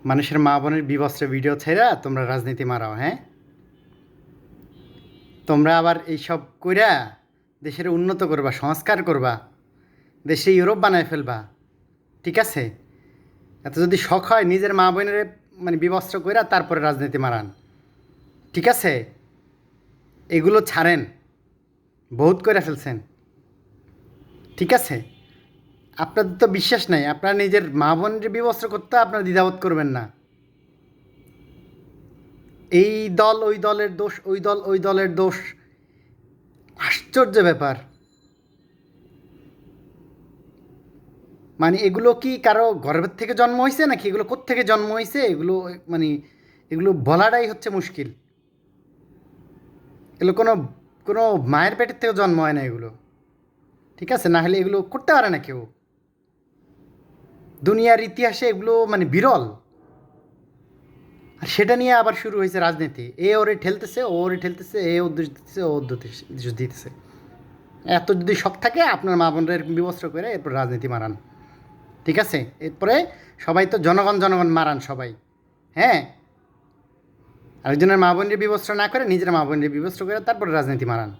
মানুষের মা বোনের বিবস্ত্র ভিডিও ছেড়া তোমরা রাজনীতি মারাও, হ্যাঁ? তোমরা আবার এইসব কইরা দেশের উন্নত করবা, সংস্কার করবা, দেশে ইউরোপ বানায় ফেলবা, ঠিক আছে? এত যদি শখ হয় নিজের মা বোনের মানে বিবস্ত্র কইরা তারপরে রাজনীতি মারান, ঠিক আছে? এগুলো ছাড়েন, বহুত করে ফেলছেন, ঠিক আছে? আপনাদের তো বিশ্বাস নাই, আপনারা নিজের মা বোনের বিবস্ত্র করতে আপনারা দ্বিধাবোধ করবেন না। এই দল ওই দলের দোষ, ওই দল ওই দলের দোষ, আশ্চর্য ব্যাপার। মানে এগুলো কি কারো গর্ভের থেকে জন্ম হয়েছে নাকি এগুলো কোত্থেকে জন্ম হয়েছে এগুলো, মানে এগুলো বলাটাই হচ্ছে মুশকিল। এগুলো কোনো কোনো মায়ের পেটের থেকে জন্ম হয় না এগুলো, ঠিক আছে? না হলে এগুলো করতে পারে না কেউ। দুনিয়ার ইতিহাসে এগুলো মানে বিরল। আর সেটা নিয়ে আবার শুরু হয়েছে রাজনীতি, এ ওরে ঠেলতেছে, ও ওরে ঠেলতেছে, এ ও দোষ দিতেছে, ও দোষ দিতেছে। এত যদি শখ থাকে আপনার মা বোনরা এরকম বিবস্ত্র করে এরপর রাজনীতি মারান, ঠিক আছে? এরপরে সবাই তো জনগণ জনগণ মারান সবাই, হ্যাঁ? আরেকজনের মা বোনের বিবস্ত্র না করে নিজের মা বোনের বিবস্ত্র করে তারপর রাজনীতি মারান।